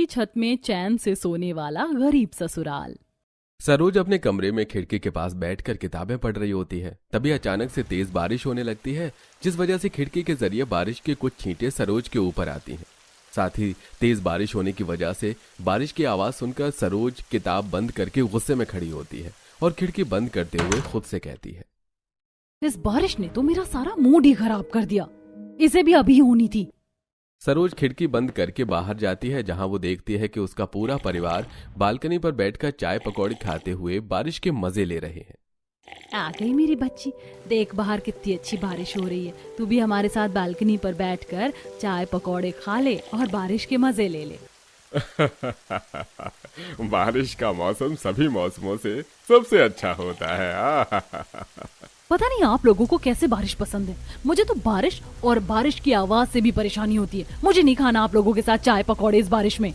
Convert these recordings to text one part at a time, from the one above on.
छत में चैन से सोने वाला गरीब ससुराल। सरोज अपने कमरे में खिड़की के पास बैठकर किताबें पढ़ रही होती है। तभी अचानक से तेज बारिश होने लगती है, जिस वजह से खिड़की के जरिए बारिश के कुछ छींटे सरोज के ऊपर आती हैं। साथ ही तेज बारिश होने की वजह से बारिश की आवाज सुनकर सरोज किताब बंद करके गुस्से में खड़ी होती है और खिड़की बंद करते हुए खुद से कहती है, इस बारिश ने तो मेरा सारा मूड ही खराब कर दिया, इसे भी अभी होनी थी। सरोज खिड़की बंद करके बाहर जाती है, जहां वो देखती है कि उसका पूरा परिवार बालकनी पर बैठकर चाय पकौड़ी खाते हुए बारिश के मजे ले रहे हैं। आ गई मेरी बच्ची, देख बाहर कितनी अच्छी बारिश हो रही है, तू भी हमारे साथ बालकनी पर बैठकर चाय पकौड़े खा ले और बारिश के मजे ले ले। बारिश का मौसम सभी मौसमों से सबसे अच्छा होता है। पता नहीं आप लोगों को कैसे बारिश पसंद है, मुझे तो बारिश और बारिश की आवाज से भी परेशानी होती है। मुझे नहीं खाना आप लोगों के साथ चाय पकौड़े इस बारिश में।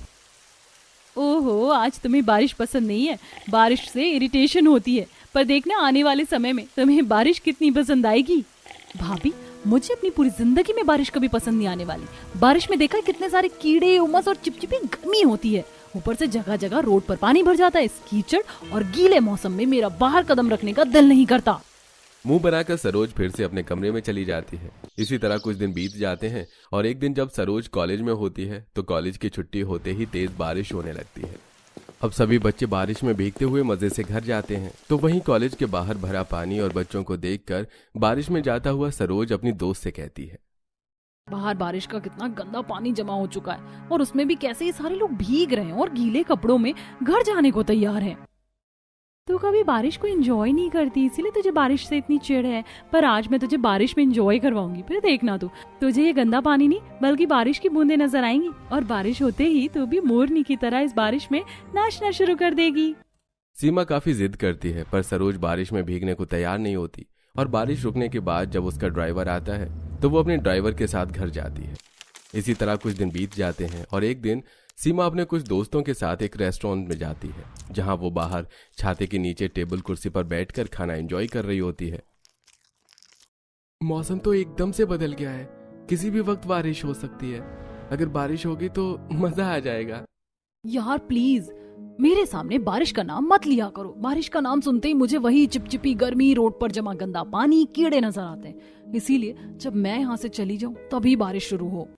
ओहो, आज तुम्हें बारिश पसंद नहीं है, बारिश से इरिटेशन होती है, पर देखना आने वाले समय में तुम्हें बारिश कितनी पसंद आएगी। भाभी, मुझे अपनी पूरी जिंदगी में बारिश कभी पसंद नहीं आने वाली। बारिश में देखा कितने सारे कीड़े, उमस और चिपचिपी गर्मी होती है, ऊपर से जगह जगह रोड पर पानी भर जाता है। इस कीचड़ और गीले मौसम में मेरा बाहर कदम रखने का दिल नहीं करता। मुंह बनाकर सरोज फिर से अपने कमरे में चली जाती है। इसी तरह कुछ दिन बीत जाते हैं और एक दिन जब सरोज कॉलेज में होती है तो कॉलेज की छुट्टी होते ही तेज बारिश होने लगती है। अब सभी बच्चे बारिश में भीगते हुए मजे से घर जाते हैं, तो वहीं कॉलेज के बाहर भरा पानी और बच्चों को देखकर बारिश में जाता हुआ सरोज अपनी दोस्त से कहती है, बाहर बारिश का कितना गंदा पानी जमा हो चुका है और उसमें भी कैसे ये सारे लोग भीग रहे हैं और गीले कपड़ों में घर जाने को तैयार हैं। तू कभी बारिश को एंजॉय नहीं करती, इसीलिए तुझे बारिश से इतनी चिढ़ है, पर आज मैं तुझे बारिश में एंजॉय करवाऊंगी। फिर देखना तुझे ये गंदा पानी नहीं बल्कि बारिश की बूंदें नजर आएंगी और बारिश होते ही तू भी मोरनी की तरह इस बारिश में नाचना शुरू कर देगी। सीमा काफी जिद करती है, पर सरोज बारिश में भीगने को तैयार नहीं होती और बारिश रुकने के बाद जब उसका ड्राइवर आता है तो वो अपने ड्राइवर के साथ घर जाती है। इसी तरह कुछ दिन बीत जाते हैं और एक दिन सीमा अपने कुछ दोस्तों के साथ एक रेस्टोरेंट में जाती है, जहां वो बाहर छाते के नीचे टेबल कुर्सी पर बैठकर खाना एंजॉय कर रही होती है। मौसम तो एकदम से बदल गया है, किसी भी वक्त बारिश हो सकती है। अगर बारिश होगी तो मजा आ जाएगा। यार प्लीज मेरे सामने बारिश का नाम मत लिया करो। बारिश का नाम सुनते ही मुझे वही चिपचिपी गर्मी, रोड पर जमा गंदा पानी, कीड़े नजर आते हैं। इसीलिए जब मैं यहाँ से चली जाऊं तभी बारिश शुरू हो।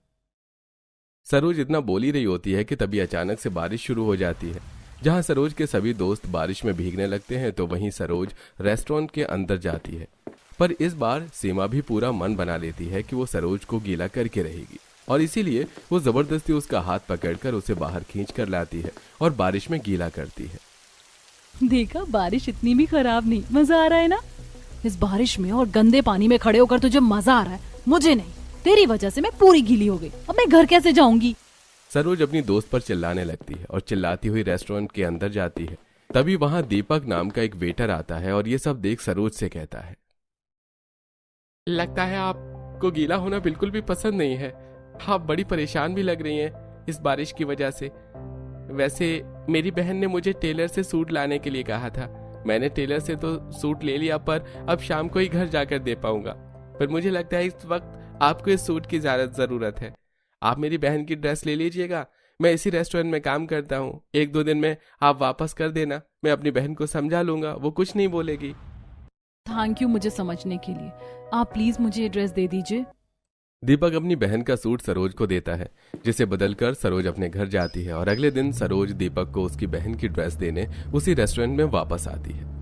सरोज इतना बोल ही रही होती है कि तभी अचानक से बारिश शुरू हो जाती है। जहां सरोज के सभी दोस्त बारिश में भीगने लगते हैं तो वहीं सरोज रेस्टोरेंट के अंदर जाती है, पर इस बार सीमा भी पूरा मन बना लेती है कि वो सरोज को गीला करके रहेगी और इसीलिए वो जबरदस्ती उसका हाथ पकड़कर उसे बाहर खींच कर लाती है और बारिश में गीला करती है। देखा, बारिश इतनी भी खराब नहीं, मजा आ रहा है ना। इस बारिश में और गंदे पानी में खड़े होकर तुझे मजा आ रहा है, मुझे नहीं। तेरी वजह से मैं पूरी गीली हो गई, अब मैं घर कैसे जाऊंगी। सरोज अपनी दोस्त पर चिल्लाने लगती है और चिल्लाती हुई रेस्टोरेंट के अंदर जाती है। तभी वहां दीपक नाम का एक वेटर आता है और ये सब देख सरोज से कहता है, लगता है आपको गीला होना बिल्कुल भी पसंद नहीं है। आप बड़ी परेशान भी लग रही हैं इस बारिश की वजह से। वैसे मेरी बहन ने मुझे टेलर से सूट लाने के लिए कहा था। मैंने टेलर से तो सूट ले लिया, पर अब शाम को ही घर जाकर दे पाऊंगा। पर मुझे लगता है इस वक्त आपको इस सूट की ज्यादा जरूरत है। आप मेरी बहन की ड्रेस ले लीजिएगा, मैं इसी रेस्टोरेंट में काम करता हूँ। 1-2 दिन में आप वापस कर देना, मैं अपनी बहन को समझा लूंगा, वो कुछ नहीं बोलेगी। थैंक यू मुझे समझने के लिए, आप प्लीज मुझे ये ड्रेस दे दीजिए। दीपक अपनी बहन का सूट सरोज को देता है, जिसे बदलकर सरोज अपने घर जाती है और अगले दिन सरोज दीपक को उसकी बहन की ड्रेस देने उसी रेस्टोरेंट में वापस आती है।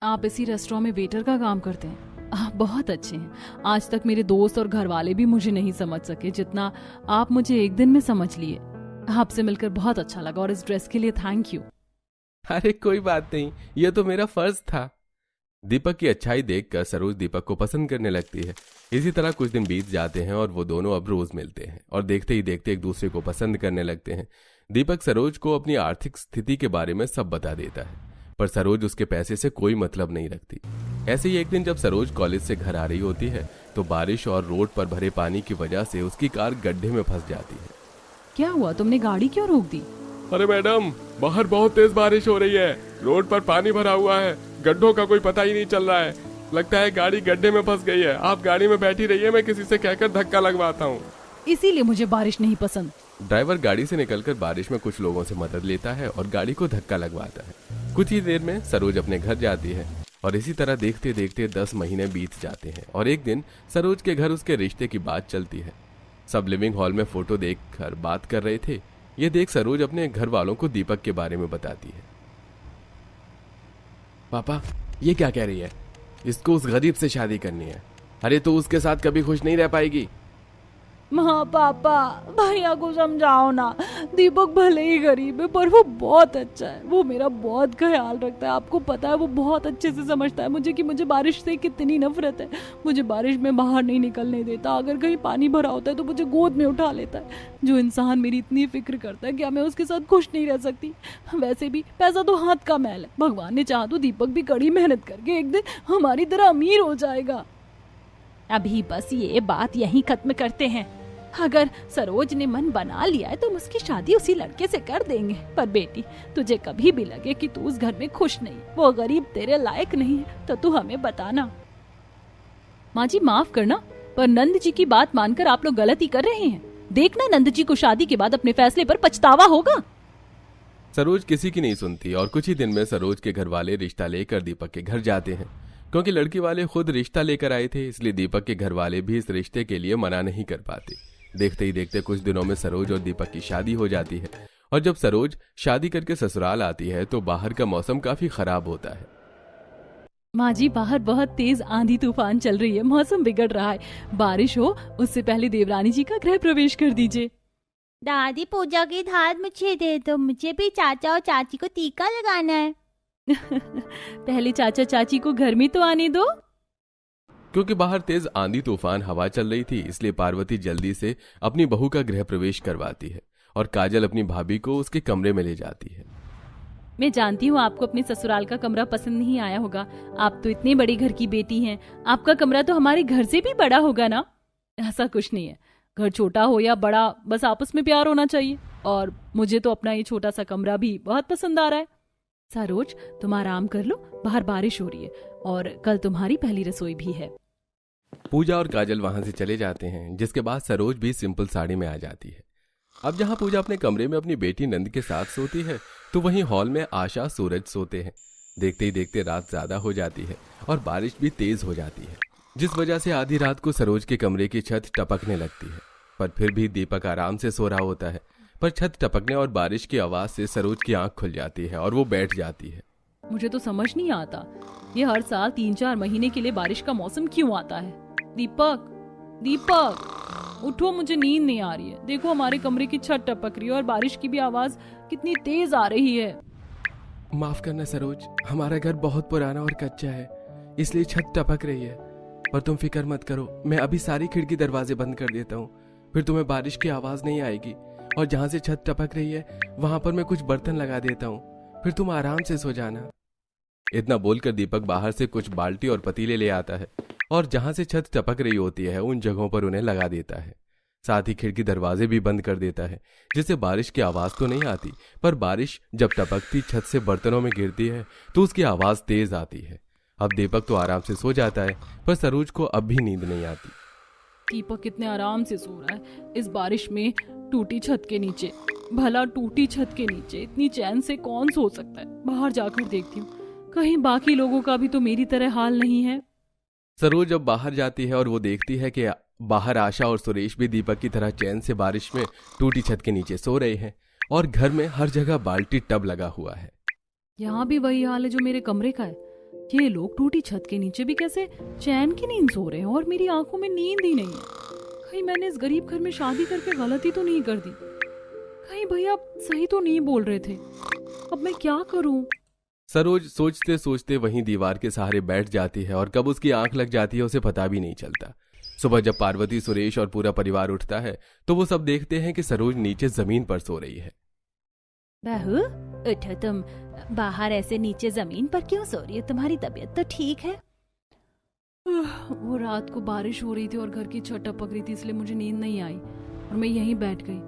आप इसी रेस्टोरेंट में वेटर का काम करते हैं, आप बहुत अच्छे हैं। आज तक मेरे दोस्त और घर वाले भी मुझे नहीं समझ सके जितना आप मुझे एक दिन में समझ लिए। आपसे मिलकर बहुत अच्छा लगा और इस ड्रेस के लिए थैंक यू। अरे कोई बात नहीं, यह तो मेरा फर्ज था। दीपक की अच्छाई देखकर सरोज दीपक को पसंद करने लगती है। इसी तरह कुछ दिन बीत जाते हैं और वो दोनों अब रोज मिलते हैं और देखते ही देखते एक दूसरे को पसंद करने लगते हैं। दीपक सरोज को अपनी आर्थिक स्थिति के बारे में सब बता देता है, पर सरोज उसके पैसे से कोई मतलब नहीं रखती। ऐसे ही एक दिन जब सरोज कॉलेज से घर आ रही होती है तो बारिश और रोड पर भरे पानी की वजह से उसकी कार गड्ढे में फंस जाती है। क्या हुआ, तुमने गाड़ी क्यों रोक दी? अरे मैडम, बाहर बहुत तेज बारिश हो रही है, रोड पर पानी भरा हुआ है, गड्ढों का कोई पता ही नहीं चल रहा है। लगता है गाड़ी गड्ढे में फंस गई है। आप गाड़ी में बैठी रहिए, मैं किसी से कहकर धक्का लगवाता हूँ। इसीलिए मुझे बारिश नहीं पसंद। ड्राइवर गाड़ी से निकलकर बारिश में कुछ लोगों से मदद लेता है और गाड़ी को धक्का लगवाता है। कुछ ही देर में सरोज अपने घर जाती है और इसी तरह देखते देखते 10 महीने बीत जाते हैं और एक दिन सरोज के घर उसके रिश्ते की बात चलती है। सब लिविंग हॉल में फोटो देखकर बात कर रहे थे। ये देख सरोज अपने घर वालों को दीपक के बारे में बताती है। पापा, ये क्या कह रही है? इसको उस गरीब से शादी करनी है। अरे तो उसके साथ कभी खुश नहीं रह पाएगी। हाँ पापा, भैया को समझाओ ना। दीपक भले ही गरीब है पर वो बहुत अच्छा है। वो मेरा बहुत ख्याल रखता है। आपको पता है वो बहुत अच्छे से समझता है मुझे कि मुझे बारिश से कितनी नफरत है। मुझे बारिश में बाहर नहीं निकलने देता। अगर कहीं पानी भरा होता है तो मुझे गोद में उठा लेता है। जो इंसान मेरी इतनी फिक्र करता है, क्या मैं उसके साथ खुश नहीं रह सकती? वैसे भी पैसा तो हाथ का मैल है। भगवान ने चाहा तो दीपक भी कड़ी मेहनत करके एक दिन हमारी तरह अमीर हो जाएगा। अभी बस ये बात यहीं खत्म करते हैं। अगर सरोज ने मन बना लिया है तो हम उसकी शादी उसी लड़के से कर देंगे। पर बेटी, तुझे कभी भी लगे कि तू उस घर में खुश नहीं, वो गरीब तेरे लायक नहीं है, तो तू हमें बताना। माँ जी माफ करना, पर नंद जी की बात मानकर आप लोग गलती कर रहे हैं। देखना नंद जी को शादी के बाद अपने फैसले पर पछतावा होगा। सरोज किसी की नहीं सुनती और कुछ ही दिन में सरोज के घर वाले रिश्ता लेकर दीपक के घर जाते हैं। क्योंकि लड़की वाले खुद रिश्ता लेकर आए थे, इसलिए दीपक के घर वाले भी इस रिश्ते के लिए मना नहीं कर पाते। देखते ही देखते कुछ दिनों में सरोज और दीपक की शादी हो जाती है और जब सरोज शादी करके ससुराल आती है तो बाहर का मौसम काफी खराब होता है। माँ जी, बाहर बहुत तेज आंधी तूफान चल रही है। मौसम बिगड़ रहा है। बारिश हो उससे पहले देवरानी जी का गृह प्रवेश कर दीजिए। दादी, पूजा की थाल मुझे दे दो। मुझे भी चाचा और चाची को टीका लगाना है। पहले चाचा चाची को घर में तो आने दो। क्योंकि बाहर तेज आंधी तूफान हवा चल रही थी, इसलिए पार्वती जल्दी से अपनी बहू का गृह प्रवेश करवाती है और काजल अपनी भाभी को उसके कमरे में ले जाती है। मैं जानती हूँ आपको अपने ससुराल का कमरा पसंद नहीं आया होगा। आप तो इतने बड़े घर की बेटी हैं। आपका कमरा तो हमारे घर से भी बड़ा होगा ना? ऐसा कुछ नहीं है। घर छोटा हो या बड़ा, बस आपस में प्यार होना चाहिए। और मुझे तो अपना ये छोटा सा कमरा भी बहुत पसंद आ रहा है। सरोज, तुम आराम कर लो, बाहर बारिश हो रही है और कल तुम्हारी पहली रसोई भी है। पूजा और काजल वहां से चले जाते हैं, जिसके बाद सरोज भी सिंपल साड़ी में आ जाती है। अब जहां पूजा अपने कमरे में अपनी बेटी नंद के साथ सोती है तो वहीं हॉल में आशा सूरज सोते हैं। देखते ही देखते रात ज्यादा हो जाती है और बारिश भी तेज हो जाती है, जिस वजह से आधी रात को सरोज के कमरे की छत टपकने लगती है। पर फिर भी दीपक आराम से सो रहा होता है, पर छत टपकने और बारिश की आवाज से सरोज की आंख खुल जाती है और वो बैठ जाती है। मुझे तो समझ नहीं आता, ये हर साल 3-4 महीने के लिए बारिश का मौसम क्यों आता है? दीपक, दीपक उठो, मुझे नींद नहीं आ रही है। देखो हमारे कमरे की छत टपक रही है और बारिश की भी आवाज कितनी तेज आ रही है। माफ करना सरोज, हमारा घर बहुत पुराना और कच्चा है, इसलिए छत टपक रही है। पर तुम फिक्र मत करो, मैं अभी सारी खिड़की दरवाजे बंद कर देता हूँ, फिर तुम्हें बारिश की आवाज नहीं आएगी। और जहाँ से छत टपक रही है वहां पर मैं कुछ बर्तन लगा देता हूँ, फिर तुम आराम से सो जाना। इतना बोलकर दीपक बाहर से कुछ बाल्टी और पतीले ले आता है और जहां से छत टपक रही होती है उन जगहों पर उन्हें लगा देता है। साथ ही खिड़की दरवाजे भी बंद कर देता है, जिससे बारिश की आवाज तो नहीं आती, पर बारिश जब टपकती छत से बर्तनों में गिरती है तो उसकी आवाज तेज आती है। अब दीपक तो आराम से सो जाता है, पर सरोज को अब भी नींद नहीं आती। दीपक कितने आराम से सो रहा है इस बारिश में टूटी छत के नीचे। भला टूटी छत के नीचे इतनी चैन से कौन सो सकता है? बाहर जाकर देखती हूँ, कहीं बाकी लोगों का भी तो मेरी तरह हाल नहीं है। सरोज जब बाहर जाती है और वो देखती है कि बाहर आशा और सुरेश भी दीपक की तरह चैन से बारिश में टूटी छत के नीचे सो रहे हैं और घर में हर जगह बाल्टी टब लगा हुआ है। यहाँ भी वही हाल है जो मेरे कमरे का है। ये लोग टूटी छत के नीचे भी कैसे चैन की नींद सो रहे हैं और मेरी आंखों में नींद ही नहीं है। कहीं मैंने इस गरीब घर में शादी करके गलती तो नहीं कर दी? कहीं भैया सही तो नहीं बोल रहे थे? अब मैं क्या करूं? सरोज सोचते सोचते वहीं दीवार के सहारे बैठ जाती है और कब उसकी आंख लग जाती है उसे पता भी नहीं चलता। सुबह जब पार्वती, सुरेश और पूरा परिवार उठता है तो वो सब देखते हैं कि सरोज नीचे जमीन पर सो रही है। बहू, उठो तुम। बाहर ऐसे नीचे जमीन पर क्यों सो रही है? तुम्हारी तबीयत तो ठीक है? वो रात को बारिश हो रही थी और घर की छत टपक रही थी, इसलिए मुझे नींद नहीं आई और मैं यहीं बैठ गई।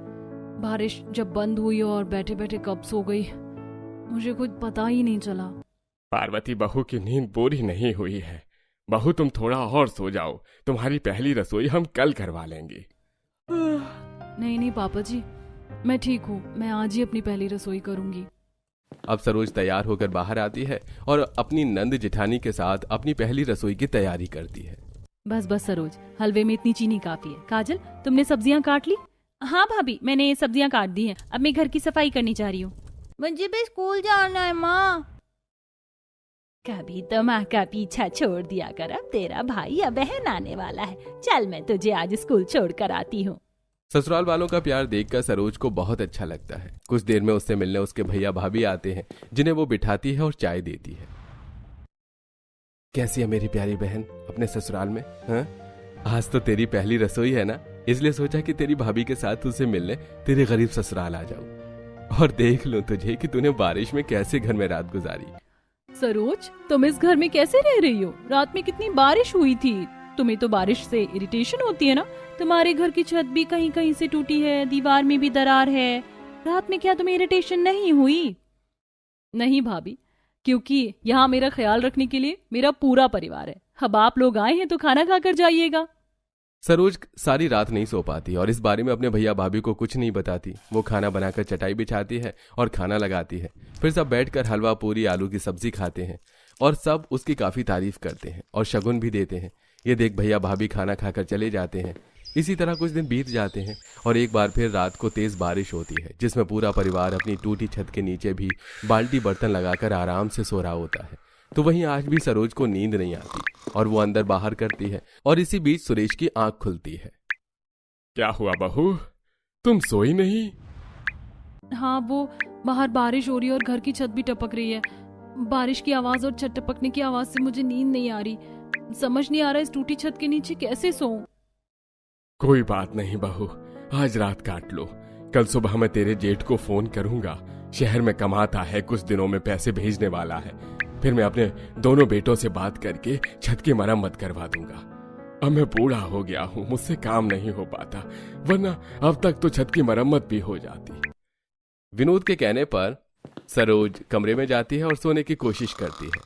बारिश जब बंद हुई और बैठे बैठे कब सो गई मुझे कुछ पता ही नहीं चला। पार्वती, बहू की नींद पूरी नहीं हुई है। बहू, तुम थोड़ा और सो जाओ, तुम्हारी पहली रसोई हम कल करवा लेंगे। नहीं नहीं पापा जी, मैं ठीक हूँ, मैं आज ही अपनी पहली रसोई करूंगी। अब सरोज तैयार होकर बाहर आती है और अपनी नंद जेठानी के साथ अपनी पहली रसोई की तैयारी करती है। बस बस सरोज, हलवे में इतनी चीनी काफी है। काजल, तुमने सब्जियां काट ली? हाँ भाभी, मैंने सब्जियां काट दी हैं। अब मैं घर की सफाई करनी चाह रही हूँ। मुझे भी स्कूल जाना है माँ। कभी तो माँ का पीछा छोड़ दिया कर, अब तेरा भाई या बहन आने वाला है। चल मैं तुझे आज स्कूल छोड़ कर आती हूँ। ससुराल वालों का प्यार देखकर सरोज को बहुत अच्छा लगता है। कुछ देर में उससे मिलने उसके भैया भाभी आते हैं, जिन्हें वो बिठाती है और चाय देती है। कैसी है मेरी प्यारी बहन अपने ससुराल में? हाँ, आज तो तेरी पहली रसोई है ना, इसलिए सोचा कि तेरी भाभी के साथ तुझसे मिलने तेरे गरीब ससुराल आ जाऊं और देख लूं तुझे कि तूने बारिश में कैसे घर में रात गुजारी। सरोज, तुम इस घर में कैसे रह रही हो? रात में कितनी बारिश हुई थी। तुम्हें तो बारिश से इरिटेशन होती है ना? तुम्हारे घर की छत भी कहीं कहीं से टूटी है, दीवार में भी दरार है। रात में क्या तुम्हें इरिटेशन नहीं हुई? नहीं भाभी, क्योंकि यहाँ मेरा ख्याल रखने के लिए मेरा पूरा परिवार है। अब आप लोग आए हैं तो खाना खाकर जाइएगा। सरोज सारी रात नहीं सो पाती और इस बारे में अपने भैया भाभी को कुछ नहीं बताती। वो खाना बनाकर चटाई बिछाती है और खाना लगाती है। फिर सब बैठकर हलवा पूरी आलू की सब्जी खाते हैं और सब उसकी काफी तारीफ करते हैं और शगुन भी देते हैं। ये देख भैया भाभी खाना खाकर चले जाते हैं। इसी तरह कुछ दिन बीत जाते हैं और एक बार फिर रात को तेज बारिश होती है, जिसमें पूरा परिवार अपनी टूटी छत के नीचे भी बाल्टी बर्तन लगाकर आराम से सो रहा होता है। तो वहीं आज भी सरोज को नींद नहीं आती और वो अंदर बाहर करती है और इसी बीच सुरेश की आंख खुलती है। क्या हुआ बहू, तुम सोई नहीं? हाँ, वो बाहर बारिश हो रही है और घर की छत भी टपक रही है। बारिश की आवाज और छत टपकने की आवाज से मुझे नींद नहीं आ रही। समझ नहीं आ रहा इस टूटी छत के नीचे कैसे सोऊं। कोई बात नहीं बहू, आज रात काट लो। कल सुबह मैं तेरे जेठ को फोन करूंगा। शहर में कमाता है, कुछ दिनों में पैसे भेजने वाला है। फिर मैं अपने दोनों बेटों से बात करके छत की मरम्मत करवा दूंगा। अब मैं बूढ़ा हो गया हूँ, मुझसे काम नहीं हो पाता, वरना अब तक तो छत की मरम्मत भी हो जाती। विनोद के कहने पर सरोज कमरे में जाती है और सोने की कोशिश करती है,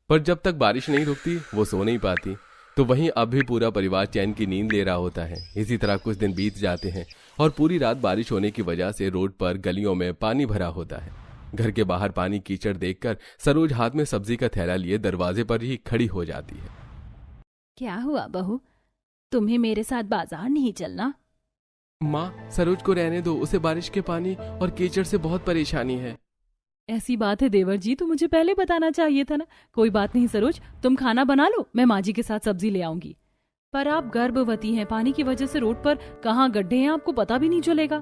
पर जब तक बारिश नहीं रुकती वो सो नहीं पाती। तो वहीं अब भी पूरा परिवार चैन की नींद ले रहा होता है। इसी तरह कुछ दिन बीत जाते हैं और पूरी रात बारिश होने की वजह से रोड पर गलियों में पानी भरा होता है। घर के बाहर पानी कीचड़ देखकर सरोज हाथ में सब्जी का थैला लिए दरवाजे पर ही खड़ी हो जाती है। क्या हुआ बहू, तुम्हें मेरे साथ बाजार नहीं चलना? माँ, सरोज को रहने दो, उसे बारिश के पानी और कीचड़ से बहुत परेशानी है। ऐसी बात है देवर जी, तो मुझे पहले बताना चाहिए था ना। कोई बात नहीं सरोज, तुम खाना बना लो, मैं माँ जी के साथ सब्जी ले आऊंगी। पर आप गर्भवती हैं, पानी की वजह से रोड पर कहाँ गड्ढे हैं आपको पता भी नहीं चलेगा।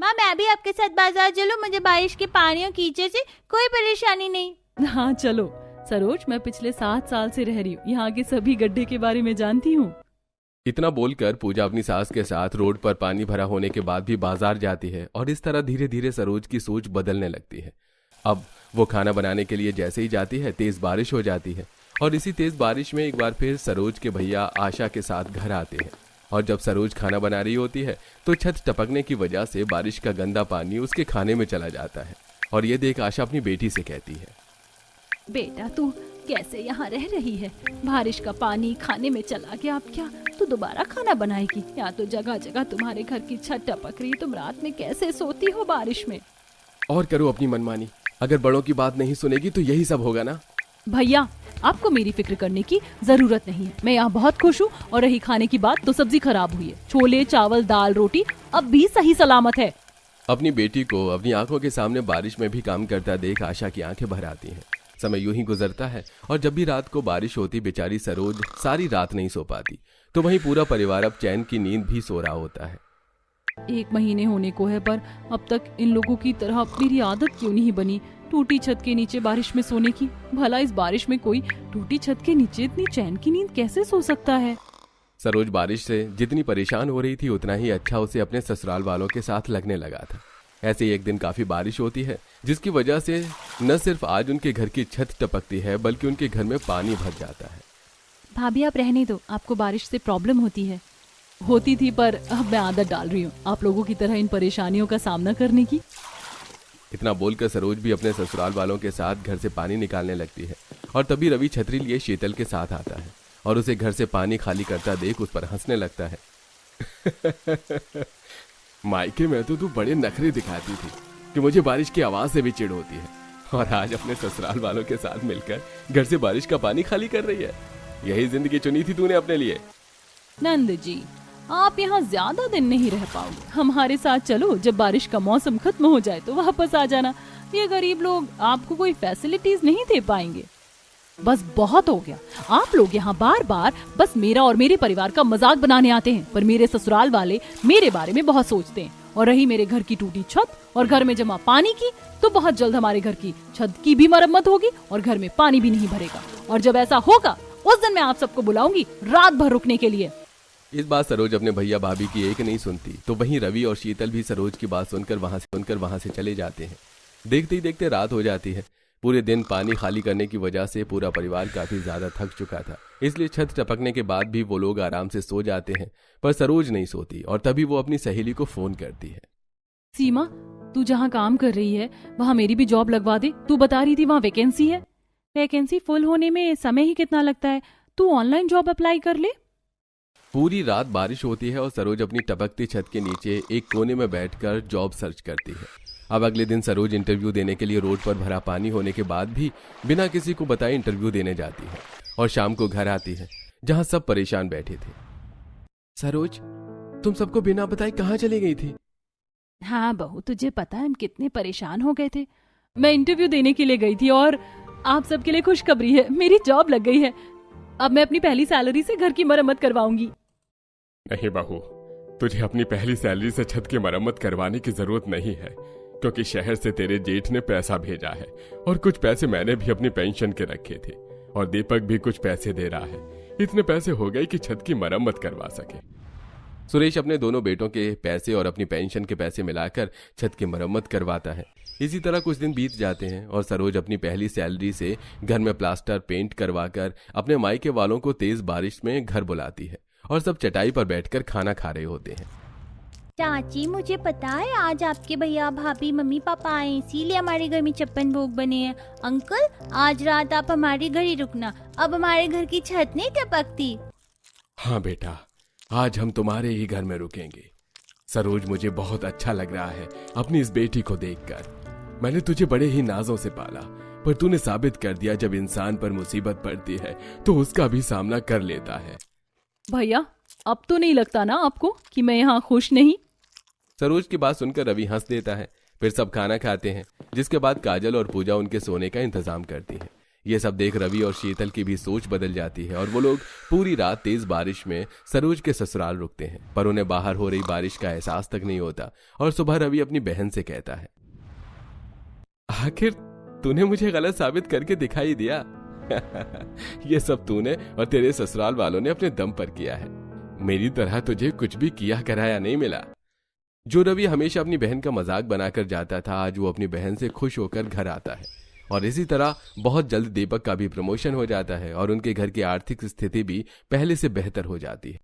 माँ, मैं भी आपके साथ बाजार चलूं? मुझे बारिश के पानी और कीचड़ से कोई परेशानी नहीं। हाँ चलो। सरोज, मैं पिछले 7 साल से रह रही हूँ, यहाँ के सभी गड्ढे के बारे में जानती हूँ। इतना बोलकर पूजा अपनी सास के साथ रोड पर पानी भरा होने के बाद भी बाजार जाती है और इस तरह धीरे धीरे सरोज की सोच बदलने लगती है। अब वो खाना बनाने के लिए जैसे ही जाती है तेज बारिश हो जाती है और इसी तेज बारिश में एक बार फिर सरोज के भैया आशा के साथ घर आते हैं। और जब सरोज खाना बना रही होती है तो छत टपकने की वजह से बारिश का गंदा पानी उसके खाने में चला जाता है और ये देख आशा अपनी बेटी से कहती है, बेटा तू कैसे यहाँ रह रही है? बारिश का पानी खाने में चला गया, अब क्या तू दोबारा खाना बनाएगी? यहाँ तो जगह जगह तुम्हारे घर की छत टपक रही, तुम रात में कैसे सोती हो बारिश में? और करो अपनी मनमानी, अगर बड़ों की बात नहीं सुनेगी तो यही सब होगा ना। भैया, आपको मेरी फिक्र करने की जरूरत नहीं है, मैं यहाँ बहुत खुश हूँ। और रही खाने की बात, तो सब्जी खराब हुई है, छोले चावल दाल रोटी अब भी सही सलामत है। अपनी बेटी को अपनी आंखों के सामने बारिश में भी काम करता देख आशा की आंखें भर आती हैं। समय यूं ही गुजरता है और जब भी रात को बारिश होती बेचारी सरोज सारी रात नहीं सो पाती। तो वहीं पूरा परिवार अब चैन की नींद भी सो रहा होता है। 1 महीने होने को है, पर अब तक इन लोगों की तरह मेरी आदत क्यों नहीं बनी टूटी छत के नीचे बारिश में सोने की। भला इस बारिश में कोई टूटी छत के नीचे इतनी चैन की नींद कैसे सो सकता है। सरोज बारिश से जितनी परेशान हो रही थी उतना ही अच्छा उसे अपने ससुराल वालों के साथ लगने लगा था। ऐसे एक दिन काफी बारिश होती है जिसकी वजह से न सिर्फ आज उनके घर की छत टपकती है बल्कि उनके घर में पानी भर जाता है। भाभी आप रहने दो, आपको बारिश से प्रॉब्लम होती है। होती थी, पर अब मैं आदत डाल रही हूँ आप लोगों की तरह इन परेशानियों का सामना करने की। इतना बोलकर सरोज भी अपने ससुराल वालों के साथ घर से पानी निकालने लगती है और तभी रवि छतरी लिए शीतल के साथ आता है और उसे घर से पानी खाली करता देख उस पर हंसने लगता है। मायके में तो तू बड़े नखरे दिखाती थी कि मुझे बारिश की आवाज से भी चिढ़ होती है, और आज अपने ससुराल वालों के साथ मिलकर घर से बारिश का पानी खाली कर रही है। यही जिंदगी चुनी थी तूने अपने लिए। नंद जी, आप यहाँ ज्यादा दिन नहीं रह पाओगे, हमारे साथ चलो। जब बारिश का मौसम खत्म हो जाए तो वापस आ जाना। ये गरीब लोग आपको कोई फैसिलिटीज नहीं दे पाएंगे। बस बहुत हो गया, आप लोग यहाँ बार बार बस मेरा और मेरे परिवार का मजाक बनाने आते हैं, पर मेरे ससुराल वाले मेरे बारे में बहुत सोचते हैं। और रही मेरे घर की टूटी छत और घर में जमा पानी की, तो बहुत जल्द हमारे घर की छत की भी मरम्मत होगी और घर में पानी भी नहीं भरेगा। और जब ऐसा होगा उस दिन मैं आप सबको बुलाऊंगी रात भर रुकने के लिए। इस बात सरोज अपने भैया भाभी की एक नहीं सुनती, तो वहीं रवि और शीतल भी सरोज की बात सुनकर वहां से चले जाते हैं। देखते ही देखते रात हो जाती है। पूरे दिन पानी खाली करने की वजह से पूरा परिवार काफी ज्यादा थक चुका था, इसलिए छत टपकने के बाद भी वो लोग आराम से सो जाते हैं। पर सरोज नहीं सोती और तभी वो अपनी सहेली को फोन करती है। सीमा, तू जहाँ काम कर रही है वहाँ मेरी भी जॉब लगवा दे। तू बता रही थी वहाँ वैकेंसी है। वैकेंसी फुल होने में समय ही कितना लगता है, तू ऑनलाइन जॉब अप्लाई कर ले। पूरी रात बारिश होती है और सरोज अपनी टपकती छत के नीचे एक कोने में बैठकर जॉब सर्च करती है। अब अगले दिन सरोज इंटरव्यू देने के लिए रोड पर भरा पानी होने के बाद भी बिना किसी को बताए इंटरव्यू देने जाती है और शाम को घर आती है जहां सब परेशान बैठे थे। सरोज, तुम सबको बिना बताए कहाँ चली गई थी? हाँ बहू, तुझे पता है हम कितने परेशान हो गए थे। मैं इंटरव्यू देने के लिए गई थी और आप सबके लिए खुशखबरी है, मेरी जॉब लग गई है। अब मैं अपनी पहली सैलरी से घर की मरम्मत करवाऊंगी। नहीं बहू, तुझे अपनी पहली सैलरी से छत की मरम्मत करवाने की जरूरत नहीं है, क्योंकि शहर से तेरे जेठ ने पैसा भेजा है और कुछ पैसे मैंने भी अपनी पेंशन के रखे थे और दीपक भी कुछ पैसे दे रहा है। इतने पैसे हो गए कि छत की मरम्मत करवा सके। सुरेश अपने दोनों बेटों के पैसे और अपनी पेंशन के पैसे मिलाकर छत की मरम्मत करवाता है। इसी तरह कुछ दिन बीत जाते हैं और सरोज अपनी पहली सैलरी से घर में प्लास्टर पेंट करवाकर अपने मायके वालों को तेज बारिश में घर बुलाती है और सब चटाई पर बैठकर खाना खा रहे होते हैं। चाची, मुझे पता है आज आपके भैया भाभी मम्मी पापा आए, इसीलिए हमारे घर में छप्पन भोग बने हैं। अंकल, आज रात आप हमारे घर ही रुकना, अब हमारे घर की छत नहीं टपकती। हाँ बेटा, आज हम तुम्हारे ही घर में रुकेंगे। सरोज, मुझे बहुत अच्छा लग रहा है अपनी इस बेटी को देखकर। मैंने तुझे बड़े ही नाजों से पाला, पर तूने साबित कर दिया जब इंसान पर मुसीबत पड़ती है तो उसका भी सामना कर लेता है। भैया, अब तो नहीं लगता ना आपको कि मैं यहाँ खुश नहीं? सरोज की बात सुनकर रवि हंस देता है। फिर सब खाना खाते हैं, जिसके बाद काजल और पूजा उनके सोने का इंतजाम करती है। ये सब देख रवि और शीतल की भी सोच बदल जाती है और वो लोग पूरी रात तेज बारिश में सरोज के ससुराल रुकते हैं, पर उन्हें बाहर हो रही बारिश का एहसास तक नहीं होता। और सुबह रवि अपनी बहन से कहता है, आखिर तूने मुझे गलत साबित करके दिखाई दिया। ये सब तूने और तेरे ससुराल वालों ने अपने दम पर किया है। मेरी तरह तुझे कुछ भी किया कराया नहीं मिला। जो रवि हमेशा अपनी बहन का मजाक बनाकर जाता था, आज वो अपनी बहन से खुश होकर घर आता है। और इसी तरह बहुत जल्द दीपक का भी प्रमोशन हो जाता है और उनके घर की आर्थिक स्थिति भी पहले से बेहतर हो जाती है।